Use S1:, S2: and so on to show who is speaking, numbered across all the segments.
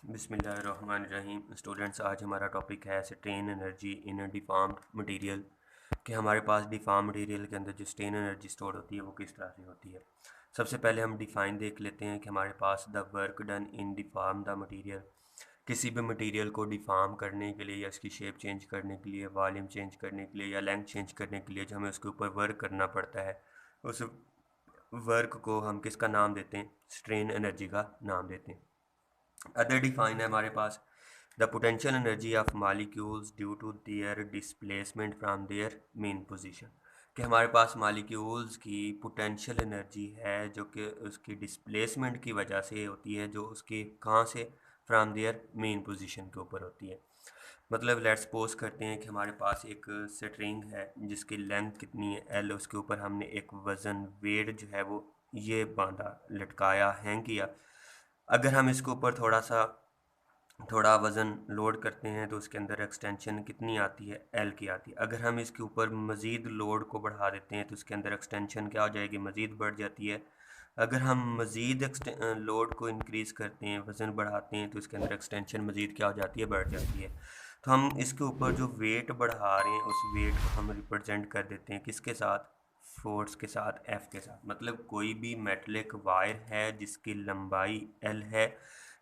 S1: बिस्मिल्लाहिर्रहमानिर्रहीम। स्टूडेंट्स, आज हमारा टॉपिक है strain energy in deformed material कि हमारे पास डिफॉर्म मटेरियल के अंदर जो स्ट्रेन एनर्जी स्टोर होती है वो किस तरह से होती है। सबसे पहले हम डिफ़ाइन देख लेते हैं कि हमारे पास the work done in deform the material, किसी भी मटेरियल को डिफॉर्म करने के लिए या इसकी शेप चेंज करने के लिए, वॉल्यूम चेंज करने के लिए या लेंथ चेंज करने के लिए जो हमें उसके ऊपर वर्क करना पड़ता है, उस वर्क को हम किसका नाम देते हैं? स्ट्रेन एनर्जी का नाम देते हैं। अदर डिफाइन है हमारे पास the potential energy of molecules due to their displacement from their mean position, कि हमारे पास मालिक्यूल्स की पोटेंशियल एनर्जी है जो कि उसकी डिस्प्लेसमेंट की वजह से होती है, जो उसके कहाँ से? फ्राम देयर मेन पोजीशन के ऊपर होती है। मतलब लेट्स सपोज करते हैं कि हमारे पास एक स्ट्रिंग है जिसकी लेंथ कितनी है एल, उसके ऊपर हमने एक वज़न वेट जो है वो ये बांधा, लटकाया, हैंग किया। अगर हम इसके ऊपर थोड़ा वज़न लोड करते हैं तो उसके अंदर एक्सटेंशन कितनी आती है? एल की आती है। अगर हम इसके ऊपर मज़ीद लोड को बढ़ा देते हैं तो उसके अंदर एक्सटेंशन क्या हो जाएगी? मज़ीद बढ़ जाती है। अगर हम मज़ीद लोड को इंक्रीज़ करते हैं, वज़न बढ़ाते हैं, तो इसके अंदर एक्सटेंशन मज़ीद क्या हो जाती है? बढ़ जाती है। तो हम इसके ऊपर जो वेट बढ़ा रहे हैं उस वेट को हम रिप्रेजेंट कर देते हैं किसके साथ? फोर्स के साथ, एफ के साथ। मतलब कोई भी मेटलिक वायर है जिसकी लंबाई एल है,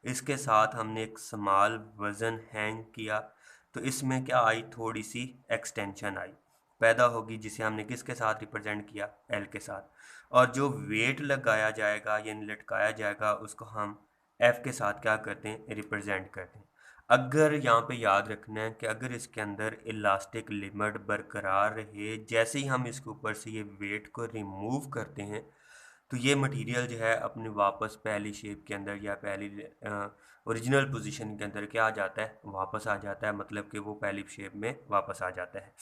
S1: इसके साथ हमने एक स्मॉल वज़न हैंग किया, तो इसमें क्या आई? थोड़ी सी एक्सटेंशन आई पैदा होगी, जिसे हमने किसके साथ रिप्रेजेंट किया? एल के साथ। और जो वेट लगाया जाएगा यानी लटकाया जाएगा उसको हम एफ के साथ क्या करते हैं? रिप्रेजेंट करते हैं। अगर यहाँ पे याद रखना है कि अगर इसके अंदर इलास्टिक लिमिट बरकरार रहे, जैसे ही हम इसके ऊपर से ये वेट को रिमूव करते हैं तो ये मटेरियल जो है अपनी वापस पहली शेप के अंदर या पहली ओरिजिनल पोजीशन के अंदर क्या आ जाता है? वापस आ जाता है। मतलब कि वो पहली शेप में वापस आ जाता है।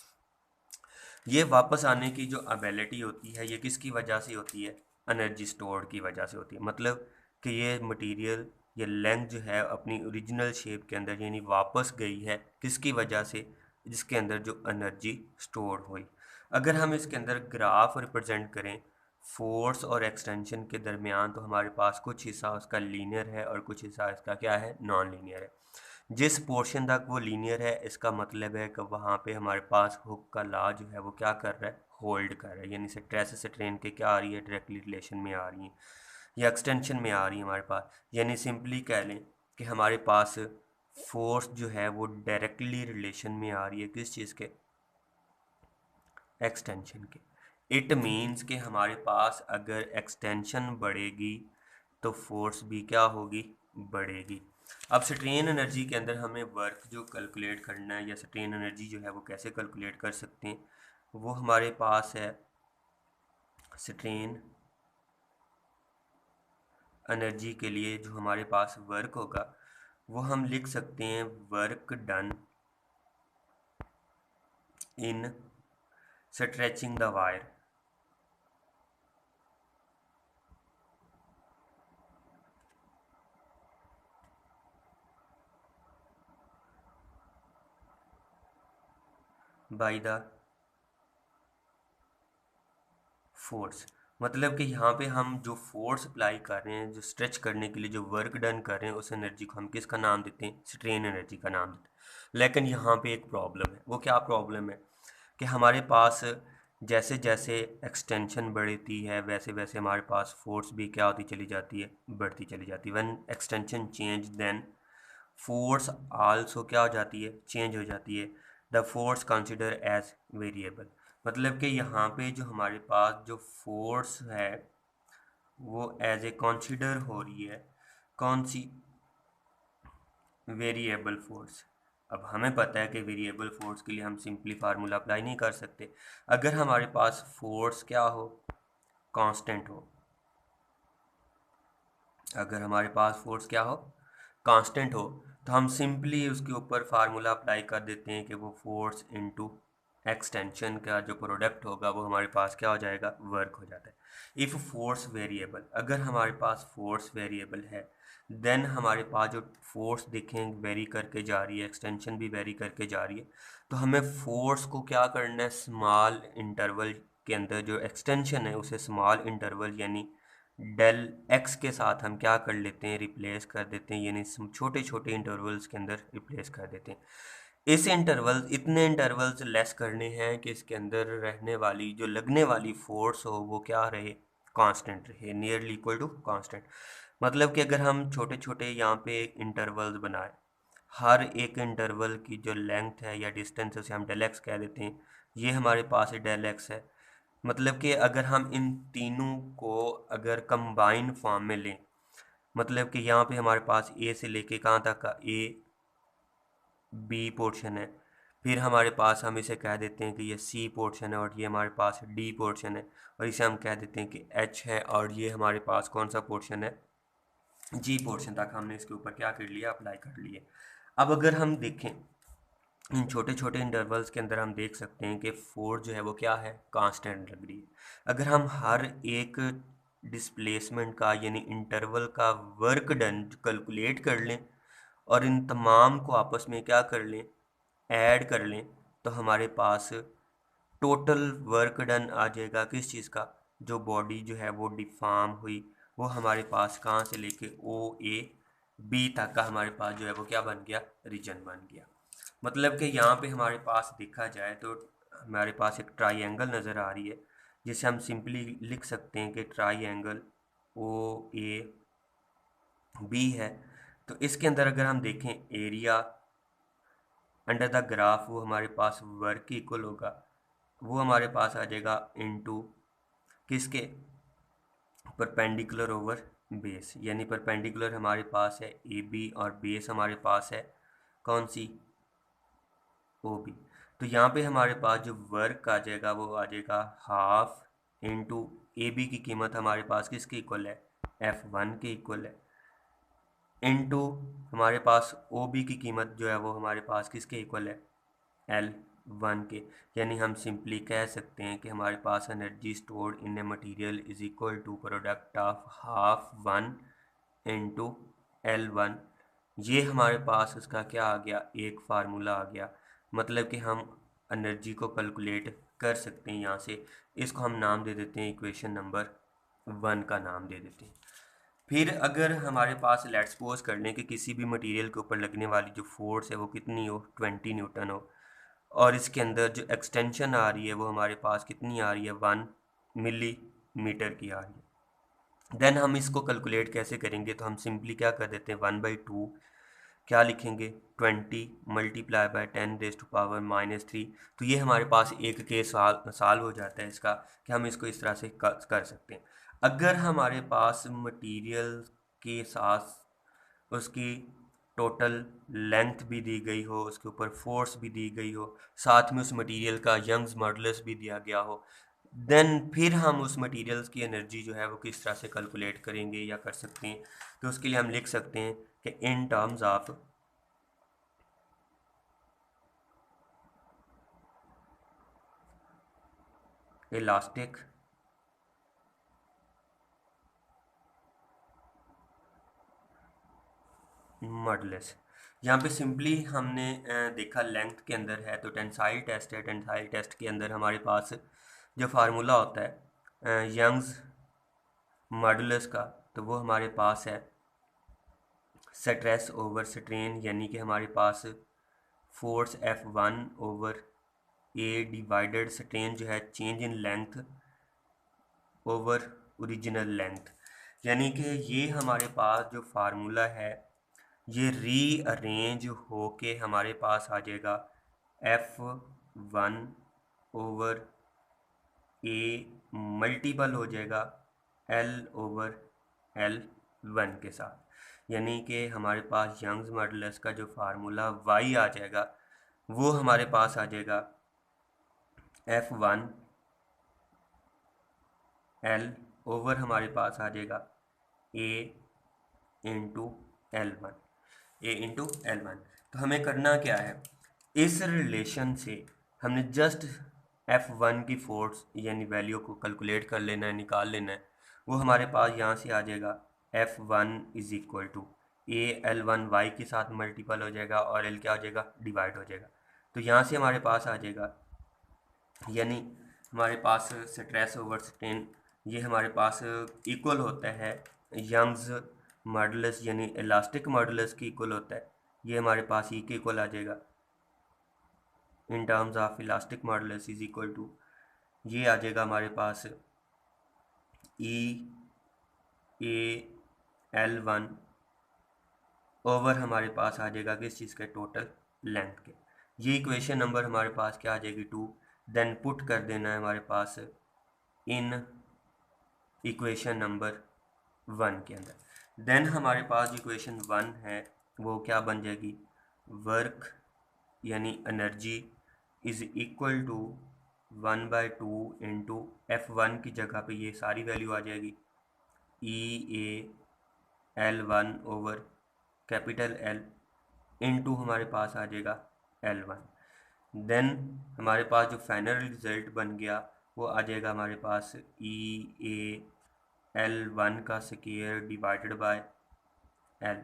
S1: ये वापस आने की जो एबिलिटी होती है ये किसकी वजह से होती है? एनर्जी स्टोर की वजह से होती है। मतलब कि ये मटेरियल, ये लेंथ जो है अपनी ओरिजिनल शेप के अंदर यानी वापस गई है किसकी वजह से? जिसके अंदर जो एनर्जी स्टोर हुई। अगर हम इसके अंदर ग्राफ रिप्रेजेंट करें फोर्स और एक्सटेंशन के दरमियान, तो हमारे पास कुछ हिस्सा उसका लीनियर है और कुछ हिस्सा इसका क्या है? नॉन लीनियर है। जिस पोर्शन तक वो लीनियर है इसका मतलब है कि वहाँ पे हमारे पास हुक का लॉ जो है वो क्या कर रहा है? होल्ड कर रहा है। यानी स्ट्रेस स्ट्रेन के क्या आ रही है? डायरेक्टली रिलेशन में आ रही है या एक्सटेंशन में आ रही है हमारे पास। यानी सिंपली कह लें कि हमारे पास फोर्स जो है वो डायरेक्टली रिलेशन में आ रही है किस चीज़ के? एक्सटेंशन के। इट मीन्स कि हमारे पास अगर एक्सटेंशन बढ़ेगी तो फोर्स भी क्या होगी? बढ़ेगी। अब स्ट्रेन एनर्जी के अंदर हमें वर्क जो कैलकुलेट करना है या स्ट्रेन एनर्जी जो है वो कैसे कैलकुलेट कर सकते हैं, वो हमारे पास है स्ट्रेन एनर्जी के लिए जो हमारे पास वर्क होगा वो हम लिख सकते हैं work done in stretching the wire by the force. मतलब कि यहाँ पे हम जो फोर्स अप्लाई कर रहे हैं, जो स्ट्रेच करने के लिए जो वर्क डन कर रहे हैं, उस एनर्जी को हम किसका नाम देते हैं? स्ट्रेन एनर्जी का नाम देते हैं। लेकिन यहाँ पे एक प्रॉब्लम है। वो क्या प्रॉब्लम है? कि हमारे पास जैसे जैसे एक्सटेंशन बढ़ती है वैसे वैसे हमारे पास फोर्स भी क्या होती चली जाती है? बढ़ती चली जाती है। When extension change then force also क्या हो जाती है? चेंज हो जाती है। The force consider as variable. मतलब कि यहाँ पे जो हमारे पास जो फोर्स है वो एज ए कंसिडर हो रही है। कौन सी? Variable force. अब हमें पता है कि वेरिएबल फोर्स के लिए हम सिंपली फार्मूला अप्लाई नहीं कर सकते। अगर हमारे पास फोर्स क्या हो? कांस्टेंट हो। अगर हमारे पास फोर्स क्या हो? कांस्टेंट हो, तो हम सिंपली उसके ऊपर फार्मूला अप्लाई कर देते हैं कि वो फोर्स इनटू एक्सटेंशन का जो प्रोडक्ट होगा वो हमारे पास क्या हो जाएगा? वर्क हो जाता है। इफ़ फोर्स वेरिएबल, अगर हमारे पास फोर्स वेरिएबल है देन हमारे पास जो फोर्स देखें वेरी करके जा रही है, एक्सटेंशन भी वेरी करके जा रही है, तो हमें फोर्स को क्या करना है? स्मॉल इंटरवल के अंदर जो एक्सटेंशन है उसे स्मॉल इंटरवल यानी डेल एक्स के साथ हम क्या कर लेते हैं, रिप्लेस कर देते हैं, यानी छोटे छोटे इंटरवल्स के अंदर रिप्लेस कर देते हैं। इस इतने इंटरवल्स लेस करने हैं कि इसके अंदर रहने वाली जो लगने वाली फोर्स हो वो क्या रहे, कांस्टेंट रहे, नियरली इक्वल टू कांस्टेंट। मतलब कि अगर हम छोटे छोटे यहाँ पे इंटरवल्स बनाए, हर एक इंटरवल की जो लेंथ है या डिस्टेंस है उसे हम डेल एक्स कह देते हैं, ये हमारे पास डेल एक्स है। मतलब कि अगर हम इन तीनों को अगर कंबाइन फॉर्म में लें, मतलब कि यहाँ पे हमारे पास ए से लेके कहाँ तक का ए बी पोर्शन है, फिर हमारे पास हम इसे कह देते हैं कि ये सी पोर्शन है, और ये हमारे पास डी पोर्शन है, और इसे हम कह देते हैं कि एच है, और ये हमारे पास कौन सा पोर्शन है, जी पोर्शन तक हमने इसके ऊपर क्या कर लिया, अप्लाई कर लिए। अब अगर हम देखें इन छोटे छोटे इंटरवल्स के अंदर, हम देख सकते हैं कि फोर्स जो है वो क्या है, कांस्टेंट लग रही है। अगर हम हर एक डिस्प्लेसमेंट का यानी इंटरवल का वर्क डन कैलकुलेट कर लें और इन तमाम को आपस में क्या कर लें, ऐड कर लें, तो हमारे पास टोटल वर्क डन आ जाएगा किस चीज़ का, जो बॉडी जो है वो डिफॉर्म हुई, वो हमारे पास कहाँ से लेके ओ ए बी तक का हमारे पास जो है वो क्या बन गया, रीजन बन गया। मतलब कि यहाँ पे हमारे पास देखा जाए तो हमारे पास एक ट्राइंगल नज़र आ रही है, जिसे हम सिंपली लिख सकते हैं कि ट्राइंगल ओ ए बी है। तो इसके अंदर अगर हम देखें एरिया अंडर द ग्राफ, वो हमारे पास वर्क की इक्वल होगा, वो हमारे पास आ जाएगा इनटू किसके, परपेंडिकुलर ओवर बेस, यानी परपेंडिकुलर हमारे पास है ए बी और बेस हमारे पास है कौन सी, ओ बी। तो यहाँ पे हमारे पास जो वर्क आ जाएगा वो आ जाएगा हाफ इनटू ए बी की कीमत हमारे पास किसके इक्वल है, एफ वन के इक्वल है, इनटू हमारे पास ओ बी की कीमत जो है वो हमारे पास किसके इक्वल है, एल वन के। यानी हम सिंपली कह सकते हैं कि हमारे पास energy stored in a material is equal to product of half one into L one. ये हमारे पास उसका क्या आ गया, एक फार्मूला आ गया। मतलब कि हम एनर्जी को कैलकुलेट कर सकते हैं यहाँ से। इसको हम नाम दे देते हैं इक्वेशन नंबर 1 का नाम दे देते हैं। फिर अगर हमारे पास लेट्स सपोज कर लें कि किसी भी मटेरियल के ऊपर लगने वाली जो फोर्स है वो कितनी हो, 20 न्यूटन हो, और इसके अंदर जो एक्सटेंशन आ रही है वो हमारे पास कितनी आ रही है, 1 मिलीमीटर की आ रही है। देन हम इसको कैलकुलेट कैसे करेंगे, तो हम सिंपली क्या कर देते हैं, 1/2 क्या लिखेंगे, 20 मल्टीप्लाई बाय 10⁻³ तो ये हमारे पास एक के साल हो जाता है इसका, कि हम इसको इस तरह से कर सकते हैं। अगर हमारे पास मटेरियल के साथ उसकी टोटल लेंथ भी दी गई हो, उसके ऊपर फोर्स भी दी गई हो, साथ में उस मटेरियल का यंग्स मॉडुलस भी दिया गया हो, देन फिर हम उस मटेरियल्स की एनर्जी जो है वो किस तरह से कैलकुलेट करेंगे या कर सकते हैं। तो उसके लिए हम लिख सकते हैं कि इन टर्म्स ऑफ इलास्टिक मॉडुलस। यहाँ पे सिंपली हमने देखा लेंथ के अंदर है तो टेंसाइल टेस्ट है, टेंसाइल टेस्ट के अंदर हमारे पास जो फार्मूला होता है यंग्स मॉडुलस का, तो वो हमारे पास है स्ट्रेस ओवर स्ट्रेन, यानी कि हमारे पास फोर्स F1 ओवर ए डिवाइडेड स्ट्रेन जो है change in length over original length. यानी कि ये हमारे पास जो फार्मूला है ये रीअरेंज हो के हमारे पास आ जाएगा F1 ओवर ए मल्टीपल हो जाएगा L ओवर L1 के साथ। यानी कि हमारे पास यंग्स मॉडुलस का जो फार्मूला Y आ जाएगा वो हमारे पास आ जाएगा F1 L ओवर हमारे पास आ जाएगा A इंटू L1। तो हमें करना क्या है, इस रिलेशन से हमने जस्ट F1 की फोर्स यानी वैल्यू को कैलकुलेट कर लेना है, निकाल लेना है। वो हमारे पास यहाँ से आ जाएगा F1 is equal to AL1 Y के साथ मल्टीपल हो जाएगा और L क्या हो जाएगा, डिवाइड हो जाएगा। तो यहाँ से हमारे पास आ जाएगा, यानी हमारे पास स्ट्रेस ओवर स्ट्रेन ये हमारे पास इक्वल होता है यंग्स मॉडुलस यानी इलास्टिक मॉडुलस की इक्वल होता है। ये हमारे पास ई के इक्वल आ जाएगा in terms of elastic modulus is equal to, ये आ जाएगा हमारे पास E A L one over हमारे पास आ जाएगा किस चीज़ के, टोटल लेंथ के। ये इक्वेशन नंबर हमारे पास क्या आ जाएगी 2। देन पुट कर देना है हमारे पास इन इक्वेशन नंबर 1 के अंदर। देन हमारे पास इक्वेशन 1 है वो क्या बन जाएगी, वर्क यानी energy is equal to 1/2 into F1 की जगह पे ये सारी वैल्यू आ जाएगी EAL1 over capital L into हमारे पास आ जाएगा L1। देन हमारे पास जो फाइनल रिजल्ट बन गया वो आ जाएगा हमारे पास EAL1 का स्क्वायर डिवाइडेड बाय L।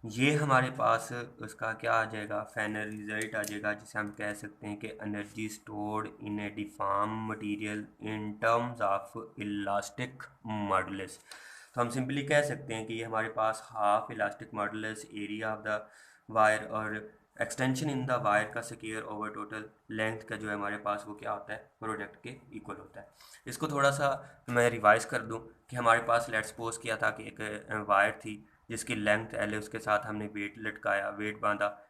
S1: ये हमारे पास उसका क्या आ जाएगा, फाइनल रिजल्ट आ जाएगा, जिसे हम कह सकते हैं कि energy stored in a deform material in terms of elastic modulus. तो हम सिंपली कह सकते हैं कि ये हमारे पास half elastic modulus area of the wire और एक्सटेंशन इन द वायर का स्क्वायर ओवर टोटल लेंथ का जो है हमारे पास वो क्या होता है, प्रोडक्ट के इक्वल होता है। इसको थोड़ा सा मैं रिवाइज कर दूं कि हमारे पास लेट्स सपोज किया था कि एक वायर थी जिसकी लेंथ एल है, उसके साथ हमने वेट लटकाया, वेट बांधा,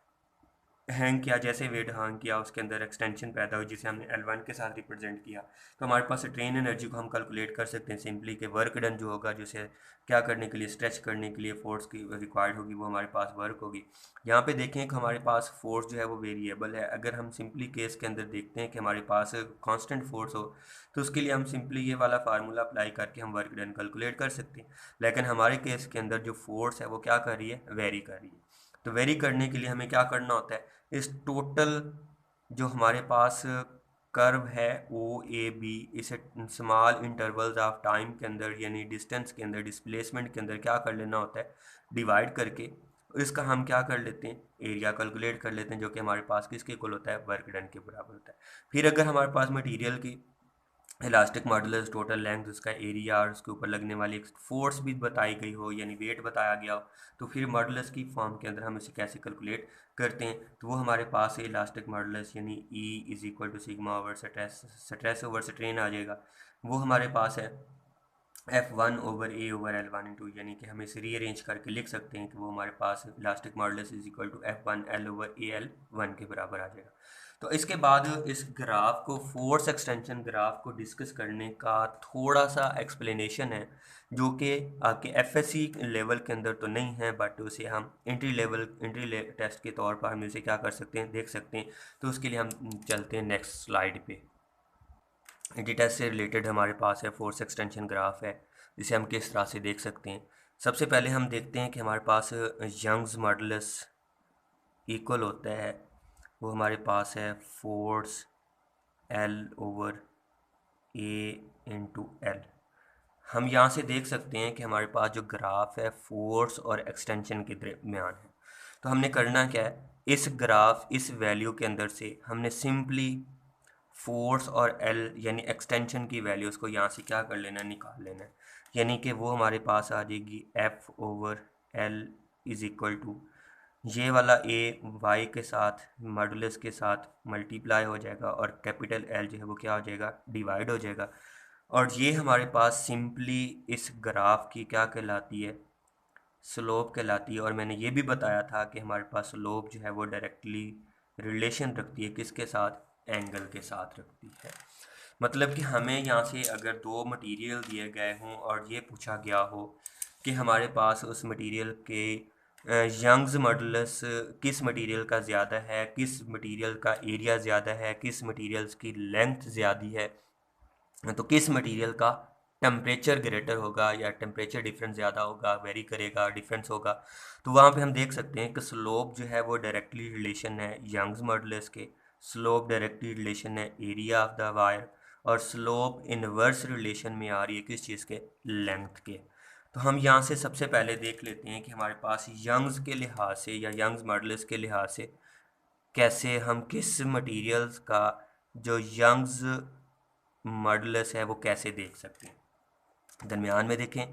S1: हैंग किया, जैसे वेट हैंग किया उसके अंदर एक्सटेंशन पैदा हुई जिसे हमने L1 के साथ रिप्रेजेंट किया। तो हमारे पास ट्रेन एनर्जी को हम कैलकुलेट कर सकते हैं सिंपली कि वर्क डन जो होगा, जिसे क्या करने के लिए, स्ट्रेच करने के लिए फोर्स की रिक्वायर्ड होगी, वो हमारे पास वर्क होगी। यहाँ पे देखें कि हमारे पास फोर्स जो है वो वेरिएबल है। अगर हम सिंपली केस के अंदर देखते हैं कि हमारे पास कांस्टेंट फोर्स हो तो उसके लिए हम सिंपली ये वाला फार्मूला अप्लाई करके हम वर्क डन कैलकुलेट कर सकते हैं। लेकिन हमारे केस के अंदर जो फोर्स है वो क्या कर रही है, वेरी कर रही है। तो वेरी करने के लिए हमें क्या करना होता है, इस टोटल जो हमारे पास कर्व है OAB, इसे स्मॉल इंटरवल्स ऑफ टाइम के अंदर यानी डिस्टेंस के अंदर, डिस्प्लेसमेंट के अंदर क्या कर लेना होता है, डिवाइड करके इसका हम क्या कर लेते हैं, एरिया कैलकुलेट कर लेते हैं, जो कि हमारे पास किसके इक्वल होता है, वर्क डन के बराबर होता है। फिर अगर हमारे पास मटेरियल की इलास्टिक मॉडुलस टोटल लेंथ, उसका एरिया और उसके ऊपर लगने वाली एक फोर्स भी बताई गई हो यानी वेट बताया गया हो, तो फिर मॉडुलस की फॉर्म के अंदर हम इसे कैसे कैलकुलेट करते हैं, तो वो हमारे पास है इलास्टिक मॉडुलस यानी E is equal to sigma over stress, stress over strain आ जाएगा। वो हमारे पास है F1 over A over L1 into, यानी कि हम इसे रीअरेंज करके लिख सकते हैं कि वो हमारे पास elastic modulus is equal to F1 L ओवर AL1 के बराबर आ जाएगा। तो इसके बाद इस ग्राफ को, फोर्स एक्सटेंशन ग्राफ को डिस्कस करने का थोड़ा सा एक्सप्लेनेशन है, जो कि आपके FSC लेवल के अंदर तो नहीं है, बट उसे हम एंट्री टेस्ट के तौर पर हम इसे क्या कर सकते हैं, देख सकते हैं। तो उसके लिए हम चलते हैं नेक्स्ट स्लाइड पे। एंट्री टेस्ट से रिलेटेड हमारे पास है फोर्स एक्सटेंशन ग्राफ है, जिसे हम किस तरह से देख सकते हैं। सबसे पहले हम देखते हैं कि हमारे पास यंग्स मॉडुलस इक्वल होता है, वो हमारे पास है force L over A into L। हम यहाँ से देख सकते हैं कि हमारे पास जो ग्राफ है फोर्स और एक्सटेंशन के दरमियान है। तो हमने करना क्या है, इस ग्राफ, इस वैल्यू के अंदर से हमने सिंपली फोर्स और L यानी एक्सटेंशन की वैल्यूज़ को यहाँ से क्या कर लेना, निकाल लेना है। यानी कि वो हमारे पास आ जाएगी F over L is equal to, ये वाला A y के साथ मॉडुलस के साथ मल्टीप्लाई हो जाएगा और कैपिटल L जो है वो क्या हो जाएगा, डिवाइड हो जाएगा। और ये हमारे पास सिंपली इस ग्राफ की क्या कहलाती है, स्लोप कहलाती है। और मैंने ये भी बताया था कि हमारे पास स्लोप जो है वो डायरेक्टली रिलेशन रखती है किसके साथ, एंगल के साथ रखती है। मतलब कि हमें यहाँ से अगर दो मटेरियल दिए गए हों और ये पूछा गया हो कि हमारे पास उस मटेरियल के यंग्स मॉडुलस किस मटेरियल का ज़्यादा है, किस मटेरियल का एरिया ज़्यादा है, किस मटेरियल्स की लेंथ ज़्यादा है, तो किस मटेरियल का टेम्परेचर ग्रेटर होगा या टेम्परेचर डिफरेंस ज़्यादा होगा, वेरी करेगा, डिफरेंस होगा। तो वहाँ पे हम देख सकते हैं कि स्लोप जो है वो डायरेक्टली रिलेशन है यंग्स मॉडुलस के, स्लोप डायरेक्टली रिलेशन है एरिया ऑफ द वायर, और स्लोप इनवर्स रिलेशन में आ रही है किस चीज़ के, लेंथ के। तो हम यहाँ से सबसे पहले देख लेते हैं कि हमारे पास यंग्स के लिहाज से या यंग्स मॉडुलस के लिहाज से कैसे हम किस मटेरियल्स का जो यंग्स मॉडुलस है वो कैसे देख सकते हैं। दरमियान में देखें,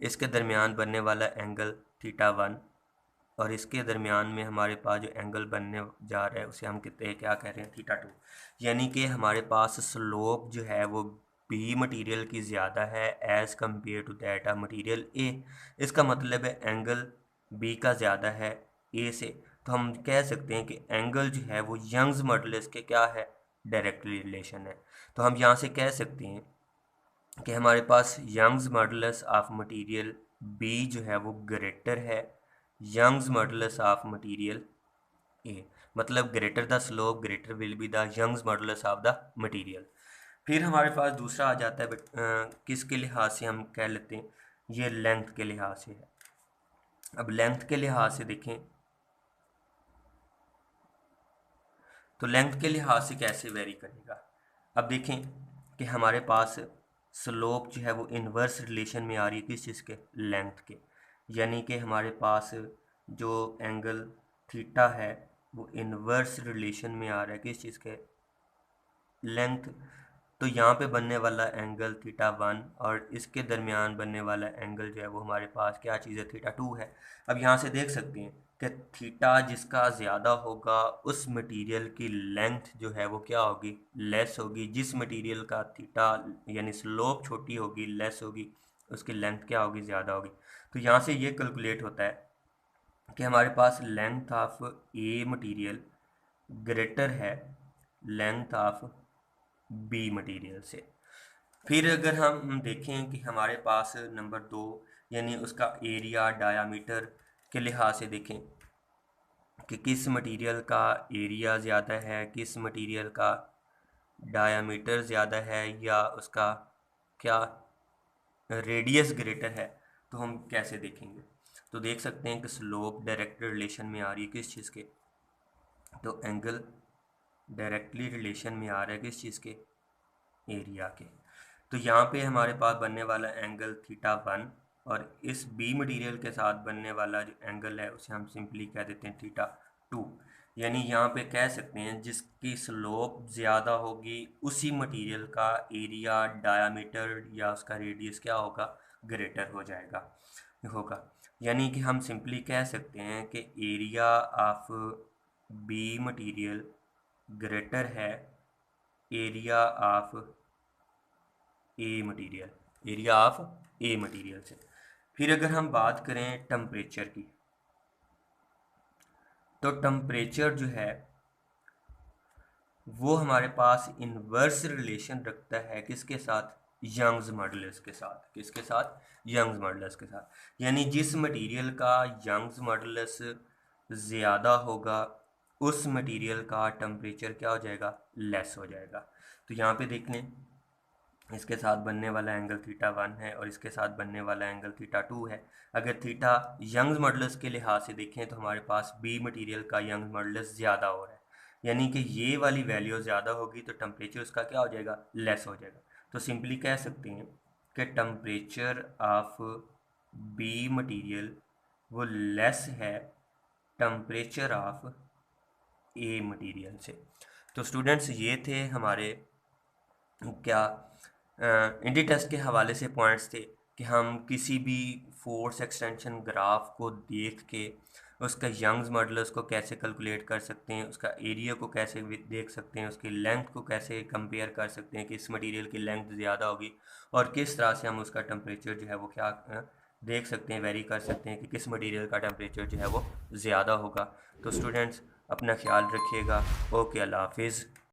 S1: इसके दरमियान बनने वाला एंगल थीटा 1 और इसके दरमियान में हमारे पास जो एंगल बनने जा रहा है उसे हम कहते हैं, क्या कह रहे हैं, थीटा 2। यानी कि हमारे पास स्लोप जो है वो बी मटेरियल की ज़्यादा है as compare to that of material A. इसका मतलब है एंगल बी का ज़्यादा है ए से। तो हम कह सकते हैं कि एंगल जो है वो यंग्स मॉडुलस के क्या है, डायरेक्टली रिलेशन है। तो हम यहाँ से कह सकते हैं कि हमारे पास Young's modulus of material B जो है वो ग्रेटर है Young's modulus of material A. मतलब greater the slope greater will be the Young's modulus of the material. फिर हमारे पास दूसरा आ जाता है किसके लिहाज से हम कह लेते हैं, ये लेंथ के लिहाज से है। अब लेंथ के लिहाज से देखें तो लेंथ के लिहाज से कैसे वेरी करेगा। अब देखें कि हमारे पास स्लोप जो है वो इन्वर्स रिलेशन में आ रही है किस चीज़ के, लेंथ के। यानी कि हमारे पास जो एंगल थीटा है वो इन्वर्स रिलेशन में आ रहा है किस चीज़ के, लेंथ। तो यहाँ पे बनने वाला एंगल थीटा 1 और इसके दरमियान बनने वाला एंगल जो है वो हमारे पास क्या चीज़ है, थीटा 2 है। अब यहाँ से देख सकते हैं कि थीटा जिसका ज़्यादा होगा उस मटेरियल की लेंथ जो है वो क्या होगी, लेस होगी। जिस मटेरियल का थीटा यानी स्लोप छोटी होगी, लेस होगी, उसकी लेंथ क्या होगी, ज़्यादा होगी। तो यहाँ से ये कैलकुलेट होता है कि हमारे पास length of A material greater है लेंथ ऑफ बी मटेरियल से। फिर अगर हम देखें कि हमारे पास नंबर 2 यानी उसका एरिया डायामीटर के लिहाज से देखें कि किस मटेरियल का एरिया ज़्यादा है, किस मटेरियल का डायामीटर ज़्यादा है, या उसका क्या रेडियस ग्रेटर है। तो हम कैसे देखेंगे, तो देख सकते हैं कि स्लोप डायरेक्ट रिलेशन में आ रही है किस चीज़ के, तो एंगल डायरेक्टली रिलेशन में आ रहा है किस चीज़ के, एरिया के। तो यहाँ पे हमारे पास बनने वाला एंगल थीटा 1 और इस बी मटेरियल के साथ बनने वाला जो एंगल है उसे हम सिंपली कह देते हैं थीटा 2। यानी यहाँ पे कह सकते हैं जिसकी स्लोप ज़्यादा होगी उसी मटेरियल का एरिया डायामीटर या उसका रेडियस क्या होगा, ग्रेटर हो जाएगा होगा। यानी कि हम सिंपली कह सकते हैं कि area of B material greater है area of A material, area of A material से। फिर अगर हम बात करें टेम्परेचर की, तो टेम्परेचर जो है वो हमारे पास इन्वर्स रिलेशन रखता है किसके साथ, यंग्स मॉडुलस के साथ। किसके साथ, यंग्स मॉडुलस के साथ। यानी जिस मटेरियल का यंग्स मॉडुलस ज़्यादा होगा उस मटेरियल का टेम्परेचर क्या हो जाएगा, लेस हो जाएगा। तो यहाँ पे देख लें इसके साथ बनने वाला एंगल थीटा 1 है और इसके साथ बनने वाला एंगल थीटा 2 है। अगर थीटा यंग्स मॉडुलस के लिहाज से देखें तो हमारे पास बी मटेरियल का यंग्स मॉडुलस ज़्यादा हो रहा है, यानी कि ये वाली वैल्यू ज़्यादा होगी तो टेम्परेचर उसका क्या हो जाएगा, लेस हो जाएगा। तो सिंपली कह सकते हैं कि टेम्परेचर ऑफ बी मटेरियल वो लेस है टेम्परेचर ऑफ ए मटेरियल से। तो स्टूडेंट्स ये थे हमारे क्या इंडी टेस्ट के हवाले से पॉइंट्स थे कि हम किसी भी फोर्स एक्सटेंशन ग्राफ को देख के उसका यंग्स मॉडुलस को कैसे कैलकुलेट कर सकते हैं, उसका एरिया को कैसे देख सकते हैं, उसकी लेंथ को कैसे कंपेयर कर सकते हैं कि इस मटेरियल की लेंथ ज़्यादा होगी, और किस तरह से हम उसका टेम्परेचर जो है वो क्या देख सकते हैं, वेरी कर सकते हैं कि किस मटेरियल का टेम्परेचर जो है वो ज़्यादा होगा। तो स्टूडेंट्स अपना ख्याल रखिएगा। ओके, अल्लाह हाफिज़।